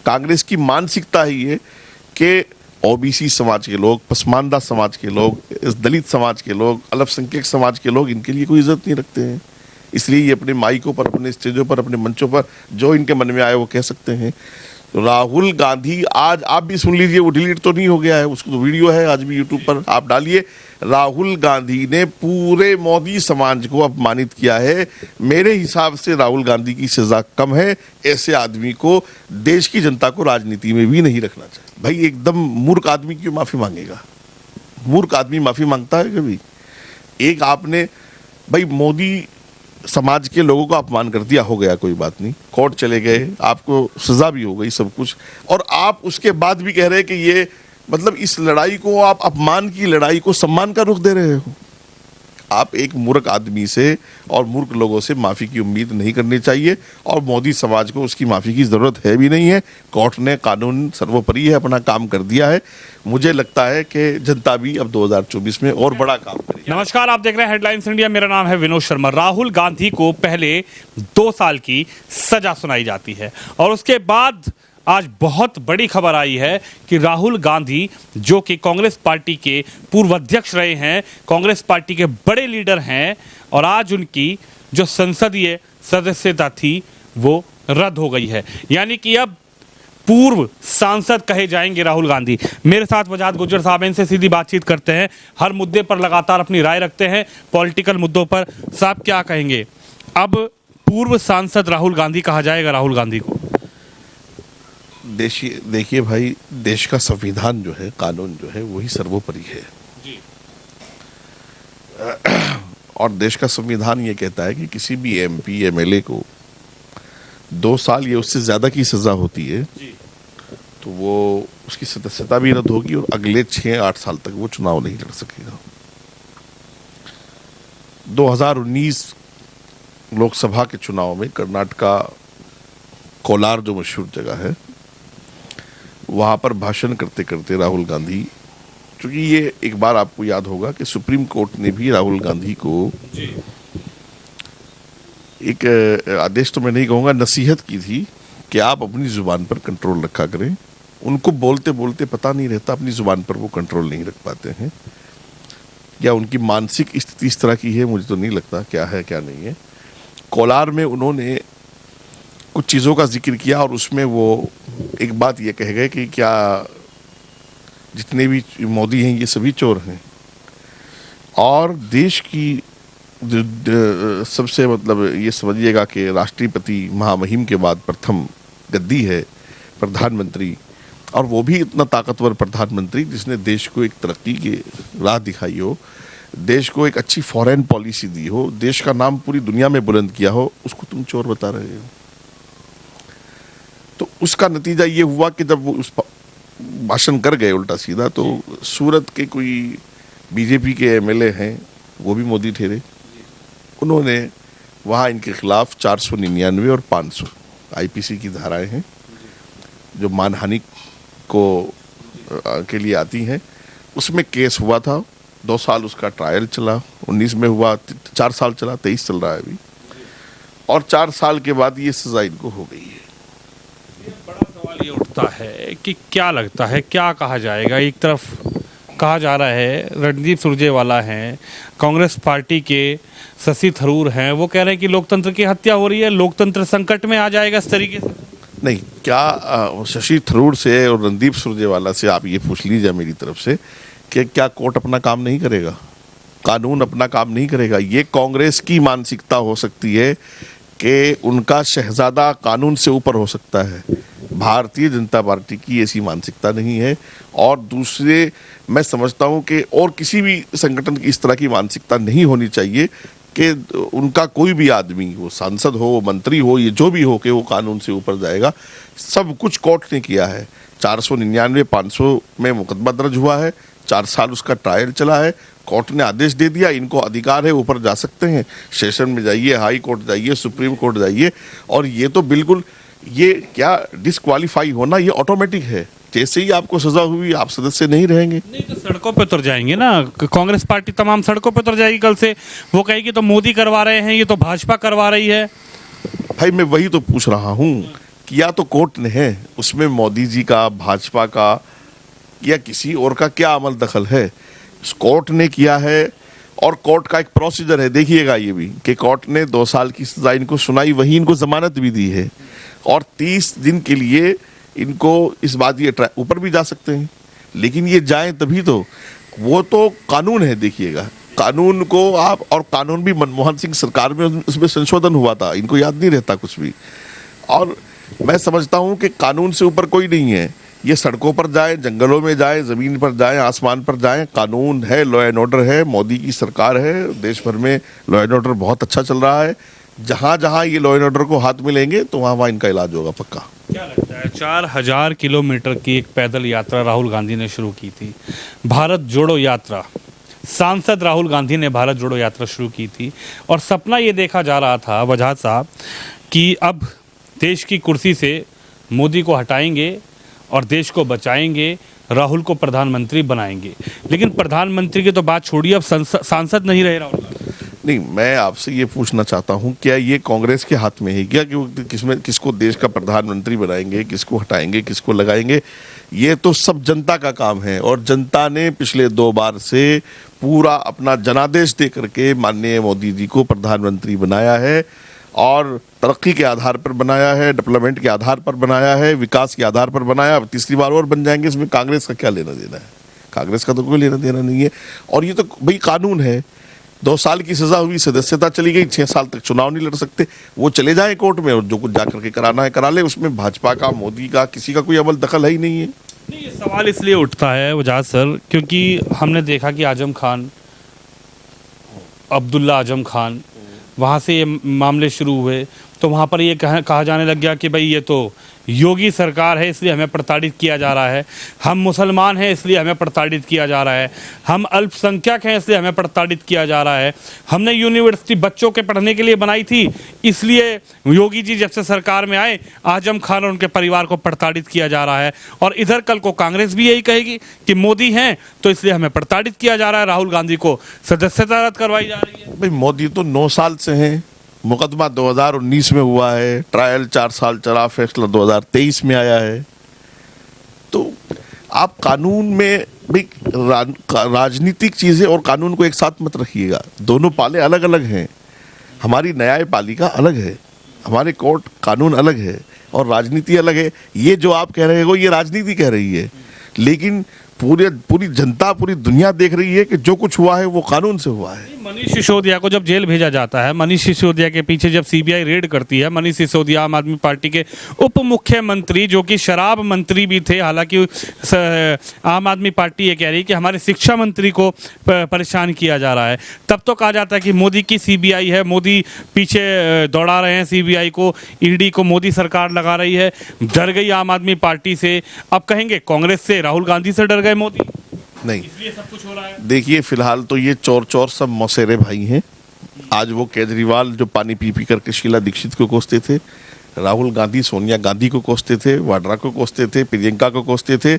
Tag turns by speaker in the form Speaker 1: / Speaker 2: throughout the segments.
Speaker 1: कांग्रेस की मानसिकता है ये कि ओबीसी समाज के लोग, पसमानदा समाज के लोग, इस दलित समाज के लोग, अल्पसंख्यक समाज के लोग इनके लिए कोई इज्जत नहीं रखते हैं। इसलिए ये अपने माइकों पर, अपने स्टेजों पर, अपने मंचों पर जो इनके मन में आए वो कह सकते हैं। तो राहुल गांधी, आज आप भी सुन लीजिए, वो डिलीट तो नहीं हो गया है, उसको तो वीडियो है आज भी यूट्यूब पर, आप डालिए। राहुल गांधी ने पूरे मोदी समाज को अपमानित किया है। मेरे हिसाब से राहुल गांधी की सजा कम है। ऐसे आदमी को, देश की जनता को राजनीति में भी नहीं रखना चाहिए। भाई एकदम मूर्ख आदमी क्यों माफी मांगेगा? मूर्ख आदमी माफी मांगता है कभी? एक आपने भाई मोदी समाज के लोगों का अपमान कर दिया, हो गया, कोई बात नहीं, कोर्ट चले गए, आपको सजा भी हो गई, सब कुछ, और आप उसके बाद भी कह रहे हैं कि ये मतलब इस लड़ाई को, आप अपमान की लड़ाई को सम्मान का रुख दे रहे हो। आप एक मूर्ख आदमी से और मूर्ख लोगों से माफ़ी की उम्मीद नहीं करनी चाहिए, और मोदी समाज को उसकी माफ़ी की ज़रूरत है भी नहीं है। कोर्ट ने, कानून सर्वोपरि है, अपना काम कर दिया है। मुझे लगता है कि जनता भी अब 2024 में और बड़ा काम करेगी।
Speaker 2: नमस्कार, आप देख रहे हैं हेडलाइंस इंडिया, मेरा नाम है विनोद शर्मा। राहुल गांधी को पहले 2 साल की सजा सुनाई जाती है और उसके बाद आज बहुत बड़ी खबर आई है कि राहुल गांधी, जो कि कांग्रेस पार्टी के पूर्व अध्यक्ष रहे हैं, कांग्रेस पार्टी के बड़े लीडर हैं, और आज उनकी जो संसदीय सदस्यता थी वो रद्द हो गई है। यानी कि अब पूर्व सांसद कहे जाएंगे राहुल गांधी। मेरे साथ वजाहत गुज्जर साहब, इनसे सीधी बातचीत करते हैं। हर मुद्दे पर लगातार अपनी राय रखते हैं, पॉलिटिकल मुद्दों पर। साहब क्या कहेंगे, अब पूर्व सांसद राहुल गांधी कहा जाएगा राहुल गांधी को?
Speaker 1: देखिए भाई, देश का संविधान जो है, कानून जो है, वही सर्वोपरि है
Speaker 2: जी।
Speaker 1: और देश का संविधान ये कहता है कि किसी भी एमपी एमएलए को 2 साल या उससे ज्यादा की सजा होती है
Speaker 2: जी।
Speaker 1: तो वो उसकी सदस्यता भी रद्द होगी और अगले 6-8 साल तक वो चुनाव नहीं लड़ सकेगा। 2019 लोकसभा के चुनाव में कर्नाटका कोलार जो मशहूर जगह है, वहां पर भाषण करते करते राहुल गांधी, क्योंकि ये एक बार आपको याद होगा कि सुप्रीम कोर्ट ने भी राहुल गांधी को
Speaker 2: जी।
Speaker 1: एक आदेश तो मैं नहीं कहूँगा, नसीहत की थी कि आप अपनी जुबान पर कंट्रोल रखा करें। उनको बोलते बोलते पता नहीं रहता, अपनी जुबान पर वो कंट्रोल नहीं रख पाते हैं, या उनकी मानसिक स्थिति इस तरह की है, मुझे तो नहीं लगता क्या है क्या नहीं है। कोलार में उन्होंने कुछ चीज़ों का जिक्र किया और उसमें वो एक बात ये कह गए कि क्या जितने भी मोदी हैं ये सभी चोर हैं। और देश की सबसे, मतलब ये समझिएगा कि राष्ट्रपति महामहिम के बाद प्रथम गद्दी है प्रधानमंत्री, और वो भी इतना ताकतवर प्रधानमंत्री जिसने देश को एक तरक्की की राह दिखाई हो, देश को एक अच्छी फॉरेन पॉलिसी दी हो, देश का नाम पूरी दुनिया में बुलंद किया हो, उसको तुम चोर बता रहे हो। तो उसका नतीजा ये हुआ कि जब वो उस भाषण कर गए उल्टा सीधा, तो सूरत के कोई बीजेपी के एमएलए हैं, वो भी मोदी ठहरे, उन्होंने वहाँ इनके खिलाफ 499 और 500 आईपीसी की धाराएं हैं जो मानहानि को के लिए आती हैं, उसमें केस हुआ था। 2 साल उसका ट्रायल चला, 19 में हुआ, 4 साल चला, 23 चल रहा है अभी, और 4 साल के बाद ये सजा इनको हो गई है।
Speaker 2: बड़ा सवाल ये उठता है कि क्या लगता है, क्या कहा जाएगा? एक तरफ कहा जा रहा है रणदीप सुरजेवाला हैं, कांग्रेस पार्टी के शशि थरूर हैं, वो कह रहे हैं कि लोकतंत्र की हत्या हो रही है, लोकतंत्र संकट में आ जाएगा इस तरीके से।
Speaker 1: नहीं, क्या शशि थरूर से और रणदीप सुरजेवाला से आप ये पूछ लीजिए मेरी तरफ से कि क्या कोर्ट अपना काम नहीं करेगा, कानून अपना काम नहीं करेगा? ये कांग्रेस की मानसिकता हो सकती है कि उनका शहजादा कानून से ऊपर हो सकता है। भारतीय जनता पार्टी की ऐसी मानसिकता नहीं है, और दूसरे मैं समझता हूं कि और किसी भी संगठन की इस तरह की मानसिकता नहीं होनी चाहिए कि उनका कोई भी आदमी, वो सांसद हो, वो मंत्री हो, ये जो भी हो, कि वो कानून से ऊपर जाएगा। सब कुछ कोर्ट ने किया है। 499, 500 में मुकदमा दर्ज हुआ है, 4 साल उसका ट्रायल चला है, कोर्ट ने आदेश दे दिया, इनको अधिकार है, ऊपर जा सकते हैं, सेशन में जाइए, हाई कोर्ट जाइए, सुप्रीम कोर्ट जाइए। और ये तो बिल्कुल, ये क्या डिस्क्वालीफाई होना, ये ऑटोमेटिक है। जैसे ही आपको सजा हुई, आप सदस्य नहीं रहेंगे।
Speaker 2: नहीं तो सड़कों पे उतर जाएंगे ना, कांग्रेस पार्टी तमाम सड़कों पे उतर जाएगी कल से। वो कहेगी तो मोदी करवा रहे हैं, ये तो भाजपा करवा रही है।
Speaker 1: भाई मैं वही तो पूछ रहा हूँ किया तो कोर्ट ने है, उसमें मोदी जी का, भाजपा का या किसी और का क्या अमल दखल है? इस कोर्ट ने किया है और कोर्ट का एक प्रोसीजर है, देखिएगा ये भी कि कोर्ट ने 2 साल की सजा इनको सुनाई, वही इनको जमानत भी दी है और 30 दिन के लिए इनको इस बात ये ऊपर भी जा सकते हैं, लेकिन ये जाएं तभी तो, वो तो कानून है, देखिएगा कानून को आप, और कानून भी मनमोहन सिंह सरकार में उसमें संशोधन हुआ था, इनको याद नहीं रहता कुछ भी। और मैं समझता हूं कि कानून से ऊपर कोई नहीं है, ये सड़कों पर जाए, जंगलों में जाए, जमीन पर जाए, आसमान पर जाए, कानून है, लॉ एंड ऑर्डर है, मोदी की सरकार है, देश भर में लॉ एंड ऑर्डर बहुत अच्छा चल रहा है। जहां जहां ये लॉ एंड ऑर्डर को हाथ में लेंगे तो वहां वहां इनका इलाज होगा पक्का।
Speaker 2: क्या लगता है, 4000 किलोमीटर की एक पैदल यात्रा राहुल गांधी ने शुरू की थी, भारत जोड़ो यात्रा, सांसद राहुल गांधी ने भारत जोड़ो यात्रा शुरू की थी और सपना ये देखा जा रहा था वजह साहब कि अब देश की कुर्सी से मोदी को हटाएंगे और देश को बचाएंगे, राहुल को प्रधानमंत्री बनाएंगे। लेकिन प्रधानमंत्री की तो बात छोड़िए, अब सांसद नहीं रहे राहुल गांधी।
Speaker 1: नहीं, मैं आपसे ये पूछना चाहता हूं, क्या ये कांग्रेस के हाथ में है क्या कि वो किसको देश का प्रधानमंत्री बनाएंगे, किसको हटाएंगे, किसको लगाएंगे? ये तो सब जनता का काम है और जनता ने पिछले 2 बार से पूरा अपना जनादेश दे करके माननीय मोदी जी को प्रधानमंत्री बनाया है और तरक्की के आधार पर बनाया है, डेवलपमेंट के आधार पर बनाया है, विकास के आधार पर बनाया। अब तीसरी बार और बन जाएंगे, इसमें कांग्रेस का क्या लेना देना है? कांग्रेस का तो कोई लेना देना नहीं है। और ये तो भाई कानून है, 2 साल की सजा हुई, सदस्यता चली गई, 6 साल तक चुनाव नहीं लड़ सकते, वो चले जाए कोर्ट में और जो कुछ जाकर के कराना है करा ले, उसमें भाजपा का, मोदी का, किसी का कोई अमल दखल है ही नहीं है।
Speaker 2: नहीं, ये सवाल इसलिए उठता है वजाद सर क्योंकि हमने देखा कि आजम खान, अब्दुल्ला आजम खान, वहाँ से ये मामले शुरू हुए तो वहाँ पर ये कहा जाने लग गया कि भाई ये तो योगी सरकार है इसलिए हमें प्रताड़ित किया जा रहा है, हम मुसलमान हैं इसलिए हमें प्रताड़ित किया जा रहा है, हम अल्पसंख्यक हैं इसलिए हमें प्रताड़ित किया जा रहा है, हमने यूनिवर्सिटी बच्चों के पढ़ने के लिए बनाई थी इसलिए योगी जी जब से सरकार में आए आजम खान और उनके परिवार को प्रताड़ित किया जा रहा है। और इधर कल को कांग्रेस भी यही कहेगी कि मोदी हैं तो इसलिए हमें प्रताड़ित किया जा रहा है, राहुल गांधी को सदस्यता रद्द करवाई जा रही है।
Speaker 1: भाई मोदी तो 9 साल से हैं, मुकदमा 2019 में हुआ है, ट्रायल 4 साल चला, फैसला 2023 में आया है। तो आप कानून में भाई राजनीतिक चीजें और कानून को एक साथ मत रखिएगा, दोनों पाले अलग अलग हैं। हमारी न्यायपालिका अलग है, हमारे कोर्ट कानून अलग है और राजनीति अलग है। ये जो आप कह रहे हो ये राजनीति कह रही है, लेकिन पूरी जनता, पूरी दुनिया देख रही है कि जो कुछ हुआ है वो कानून से हुआ है।
Speaker 2: मनीष सिसोदिया को जब जेल भेजा जाता है, मनीष सिसोदिया के पीछे जब सीबीआई रेड करती है, मनीष सिसोदिया आम आदमी पार्टी के उप मुख्यमंत्री जो कि शराब मंत्री भी थे, हालांकि आम आदमी पार्टी ये कह रही है कि हमारे शिक्षा मंत्री को परेशान किया जा रहा है, तब तो कहा जाता है कि मोदी की सीबीआई है, मोदी पीछे दौड़ा रहे हैं सीबीआई को, ईडी को मोदी सरकार लगा रही है, डर गई आम आदमी पार्टी से। अब कहेंगे कांग्रेस से, राहुल गांधी से डर गए मोदी,
Speaker 1: नहीं,
Speaker 2: इसलिए सब कुछ हो रहा है।
Speaker 1: देखिए फिलहाल तो ये चोर सब मौसेरे भाई हैं। आज वो केजरीवाल जो पानी पी पी करके शीला दीक्षित को कोसते थे, राहुल गांधी सोनिया गांधी को कोसते थे, वाड्रा को कोसते थे, प्रियंका को कोसते थे।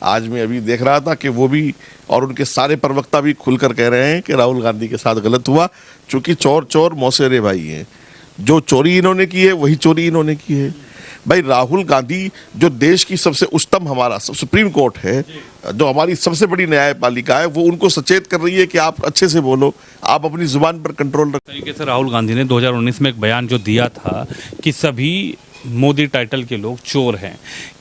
Speaker 1: आज मैं अभी देख रहा था कि वो भी और उनके सारे प्रवक्ता भी खुलकर कह रहे हैं कि राहुल गांधी के साथ गलत हुआ, चूंकि चोर मौसेरे भाई हैं। जो चोरी इन्होंने की है वही चोरी इन्होंने की है। भाई राहुल गांधी जो देश की सबसे उच्चतम, हमारा सुप्रीम कोर्ट है, जो हमारी सबसे बड़ी न्यायपालिका है, वो उनको सचेत कर रही है कि आप अच्छे से बोलो, आप अपनी जुबान पर कंट्रोल रखें।
Speaker 2: तरीके से राहुल गांधी ने 2019 में एक बयान जो दिया था कि सभी मोदी टाइटल के लोग चोर हैं,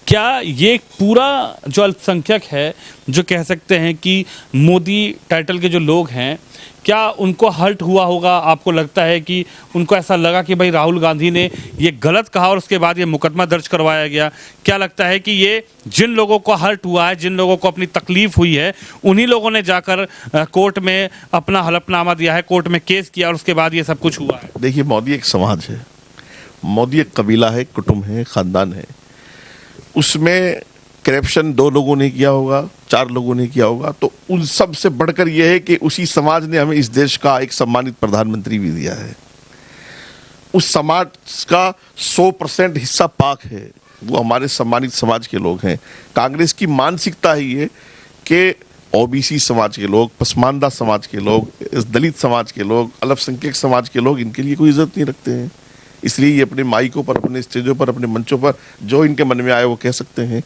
Speaker 2: क्या ये पूरा जो अल्पसंख्यक है जो कह सकते हैं कि मोदी टाइटल के जो लोग हैं, क्या उनको हर्ट हुआ होगा? आपको लगता है कि उनको ऐसा लगा कि भाई राहुल गांधी ने ये गलत कहा और उसके बाद ये मुकदमा दर्ज करवाया गया? क्या लगता है कि ये जिन लोगों को हर्ट हुआ है, जिन लोगों को अपनी तकलीफ हुई है, उन्हीं लोगों ने जाकर कोर्ट में अपना हलफनामा दिया है, कोर्ट में केस किया और उसके बाद ये सब कुछ हुआ है?
Speaker 1: देखिए मोदी एक समाज है, मोदी एक कबीला है, कुटुंब है, खानदान है। उसमें करप्शन 2 लोगों ने किया होगा, 4 लोगों ने किया होगा, तो उन सब से बढ़कर यह है कि उसी समाज ने हमें इस देश का एक सम्मानित प्रधानमंत्री भी दिया है। उस समाज का 100% हिस्सा पाक है, वो हमारे सम्मानित समाज के लोग हैं। कांग्रेस की मानसिकता है ये कि ओबीसी समाज के लोग, पसमानदा समाज के लोग, दलित समाज के लोग, अल्पसंख्यक समाज के लोग, इनके लिए कोई इज्जत नहीं रखते हैं, इसलिए ये अपने माइकों पर, अपने स्टेजों पर, अपने मंचों पर जो इनके मन में आए वो कह सकते हैं।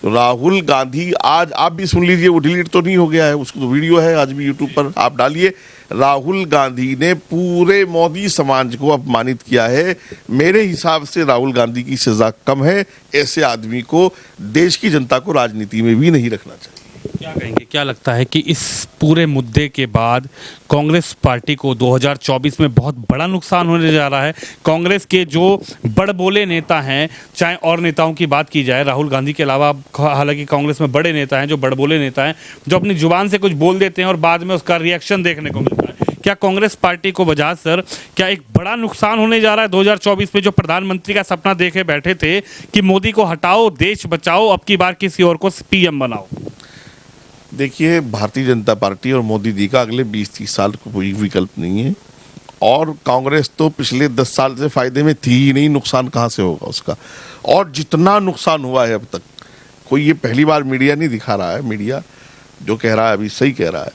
Speaker 1: तो राहुल गांधी, आज आप भी सुन लीजिए, वो डिलीट तो नहीं हो गया है, उसको तो वीडियो है आज भी यूट्यूब पर, आप डालिए। राहुल गांधी ने पूरे मोदी समाज को अपमानित किया है। मेरे हिसाब से राहुल गांधी की सजा कम है। ऐसे आदमी को देश की जनता को राजनीति में भी नहीं रखना चाहिए।
Speaker 2: क्या कहेंगे, क्या लगता है कि इस पूरे मुद्दे के बाद कांग्रेस पार्टी को 2024 में बहुत बड़ा नुकसान होने जा रहा है? कांग्रेस के जो बड़बोले नेता हैं, चाहे और नेताओं की बात की जाए, राहुल गांधी के अलावा हालांकि कांग्रेस में बड़े नेता हैं जो बड़बोले नेता हैं, जो अपनी जुबान से कुछ बोल देते हैं और बाद में उसका रिएक्शन देखने को मिलता है। क्या कांग्रेस पार्टी को बजाज सर, क्या एक बड़ा नुकसान होने जा रहा है 2024 में? जो प्रधानमंत्री का सपना देखे बैठे थे कि मोदी को हटाओ, देश बचाओ, अब की बार किसी और को पीएम बनाओ।
Speaker 1: देखिए, भारतीय जनता पार्टी और मोदी जी का अगले 20-30 साल को कोई विकल्प नहीं है। और कांग्रेस तो पिछले 10 साल से फायदे में थी ही नहीं, नुकसान कहाँ से होगा उसका। और जितना नुकसान हुआ है अब तक, कोई ये पहली बार मीडिया नहीं दिखा रहा है, मीडिया जो कह रहा है अभी सही कह रहा है।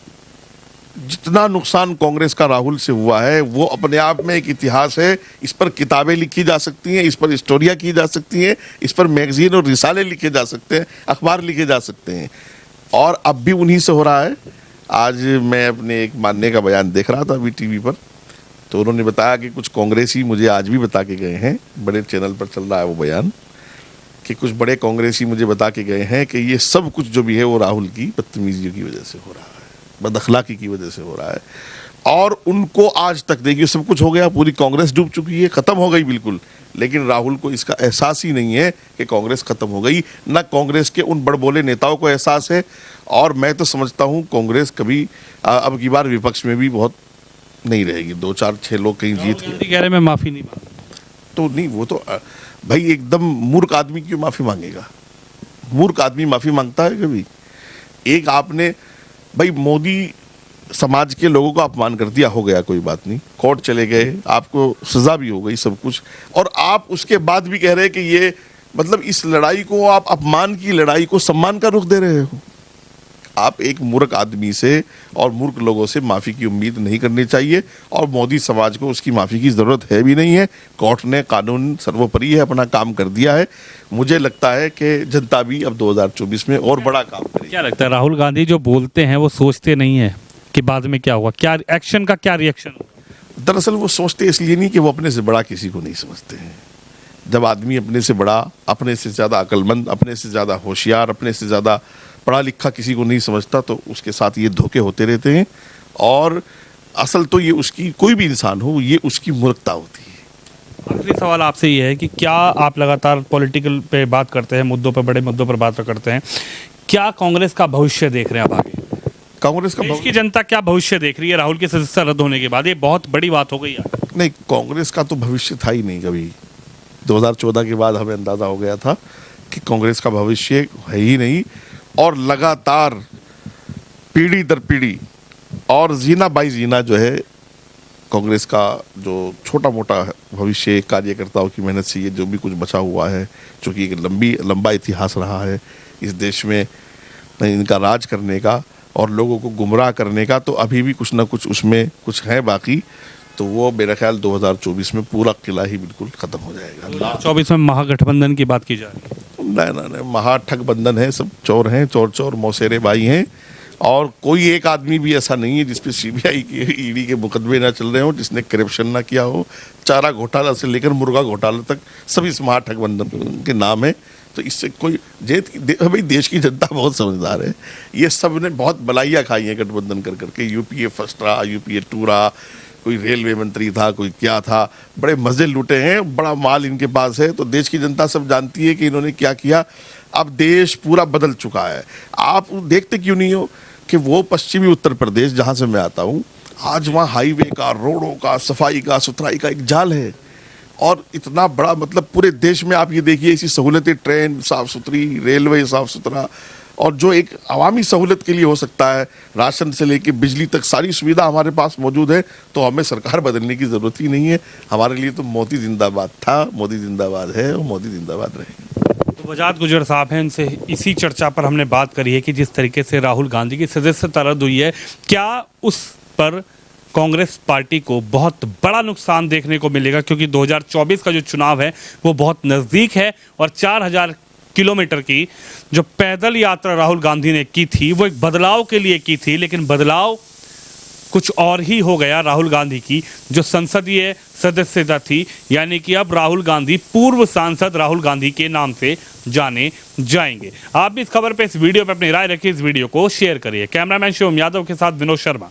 Speaker 1: जितना नुकसान कांग्रेस का राहुल से हुआ है वो अपने आप में एक इतिहास है। इस पर किताबें लिखी जा सकती हैं, इस पर स्टोरियाँ की जा सकती हैं, इस पर मैगजीन और रिसाले लिखे जा सकते हैं, अखबार लिखे जा सकते हैं। और अब भी उन्हीं से हो रहा है। आज मैं अपने एक मानने का बयान देख रहा था अभी टीवी पर, तो उन्होंने बताया कि कुछ कांग्रेसी मुझे आज भी बता के गए हैं, बड़े चैनल पर चल रहा है वो बयान, कि कुछ बड़े कांग्रेसी मुझे बता के गए हैं कि ये सब कुछ जो भी है वो राहुल की बदतमीजी की वजह से हो रहा है, बदअखलाकी की वजह से हो रहा है। और उनको आज तक, देखिए, सब कुछ हो गया, पूरी कांग्रेस डूब चुकी है, खत्म हो गई बिल्कुल, लेकिन राहुल को इसका एहसास ही नहीं है कि कांग्रेस खत्म हो गई। ना कांग्रेस के उन बड़बोले नेताओं को एहसास है। और मैं तो समझता हूं कांग्रेस कभी अब की बार विपक्ष में भी बहुत नहीं रहेगी। 2-4-6 लोग कहीं जीत के
Speaker 2: कह रहे मैं माफी नहीं मांगता,
Speaker 1: तो नहीं, वो तो भाई एकदम मूर्ख आदमी क्यों माफी मांगेगा? मूर्ख आदमी माफी मांगता है कभी? एक आपने भाई मोदी समाज के लोगों को अपमान कर दिया, हो गया, कोई बात नहीं, कोर्ट चले गए, आपको सजा भी हो गई, सब कुछ, और आप उसके बाद भी कह रहे हैं कि ये मतलब इस लड़ाई को, आप अपमान की लड़ाई को सम्मान का रुख दे रहे हो। आप एक मूर्ख आदमी से और मूर्ख लोगों से माफ़ी की उम्मीद नहीं करनी चाहिए। और मोदी समाज को उसकी माफ़ी की ज़रूरत है भी नहीं है। कोर्ट ने, कानून सर्वोपरि है, अपना काम कर दिया है। मुझे लगता है कि जनता भी अब 2024 में और बड़ा काम करेगी।
Speaker 2: क्या लगता है राहुल गांधी जो बोलते हैं वो सोचते नहीं है कि बाद में क्या होगा, क्या एक्शन का क्या रिएक्शन होगा?
Speaker 1: दरअसल वो सोचते इसलिए नहीं कि वो अपने से बड़ा किसी को नहीं समझते हैं। जब आदमी अपने से बड़ा, अपने से ज़्यादा अक्लमंद, अपने से ज़्यादा होशियार, अपने से ज़्यादा पढ़ा लिखा किसी को नहीं समझता, तो उसके साथ ये धोखे होते रहते हैं। और असल तो ये उसकी, कोई भी इंसान हो, ये उसकी मूर्खता होती है।
Speaker 2: आखिरी सवाल आपसे ये है कि क्या आप लगातार पॉलिटिकल पे बात करते हैं, मुद्दों पे, बड़े मुद्दों पर बात करते हैं, क्या कांग्रेस का भविष्य देख रहे हैं अब आगे?
Speaker 1: कांग्रेस का
Speaker 2: देश की जनता क्या भविष्य देख रही है राहुल की सदस्यता रद्द होने के बाद? ये बहुत बड़ी बात हो गई है।
Speaker 1: नहीं, कांग्रेस का तो भविष्य था ही नहीं कभी। 2014 के बाद हमें अंदाजा हो गया था कि कांग्रेस का भविष्य है ही नहीं। और लगातार पीढ़ी दर पीढ़ी और जीना बाई जीना जो है, कांग्रेस का जो छोटा मोटा भविष्य कार्यकर्ताओं की मेहनत से ये जो भी कुछ बचा हुआ है, चूँकि एक लंबा इतिहास रहा है इस देश में इनका राज करने का और लोगों को गुमराह करने का, तो अभी भी कुछ ना कुछ उसमें कुछ है बाकी। तो वो मेरा ख्याल 2024 में पूरा किला ही बिल्कुल खत्म हो जाएगा।
Speaker 2: 2024 में महागठबंधन की बात की जा रही है।
Speaker 1: नहीं, महाठगबंधन है, सब चोर हैं, चोर मौसेरे भाई हैं। और कोई एक आदमी भी ऐसा नहीं है जिसपे सीबीआई के, ईडी के मुकदमे ना चल रहे हो, जिसने करप्शन ना किया हो। चारा घोटाला से लेकर मुर्गा घोटाला तक सब इस महाठगबंधन के नाम है। तो इससे कोई भाई देश की जनता बहुत समझदार है। ये सब ने बहुत बलाइयाँ खाई हैं गठबंधन कर करके। यूपीए फर्स्ट रहा, यूपीए 2 रहा, कोई रेलवे मंत्री था, कोई क्या था, बड़े मजे लूटे हैं, बड़ा माल इनके पास है। तो देश की जनता सब जानती है कि इन्होंने क्या किया। अब देश पूरा बदल चुका है। आप देखते क्यों नहीं हो कि वो पश्चिमी उत्तर प्रदेश जहाँ से मैं आता हूँ, आज वहाँ हाईवे का, रोडों का, सफाई का, सुथराई का एक जाल है। और इतना बड़ा, मतलब पूरे देश में आप ये देखिए, ऐसी सहूलतें, ट्रेन साफ़ सुथरी, रेलवे साफ़ सुथरा, और जो एक अवामी सहूलत के लिए हो सकता है, राशन से लेके बिजली तक सारी सुविधा हमारे पास मौजूद है। तो हमें सरकार बदलने की ज़रूरत ही नहीं है। हमारे लिए तो मोदी जिंदाबाद था, मोदी जिंदाबाद है और मोदी जिंदाबाद रहेगा।
Speaker 2: तो बजाज गुजर साहब हैं, इनसे इसी चर्चा पर हमने बात करी है कि जिस तरीके से राहुल गांधी की सदस्यता रद्द हुई है, क्या उस पर कांग्रेस पार्टी को बहुत बड़ा नुकसान देखने को मिलेगा, क्योंकि 2024 का जो चुनाव है वो बहुत नज़दीक है और 4000 किलोमीटर की जो पैदल यात्रा राहुल गांधी ने की थी वो एक बदलाव के लिए की थी, लेकिन बदलाव कुछ और ही हो गया राहुल गांधी की जो संसदीय सदस्यता थी। यानी कि अब राहुल गांधी पूर्व सांसद राहुल गांधी के नाम से जाने जाएंगे। आप भी इस खबर पे, इस वीडियो पे अपनी राय रखिए, इस वीडियो को शेयर करिए। कैमरामैन शिवम यादव के साथ विनोद शर्मा।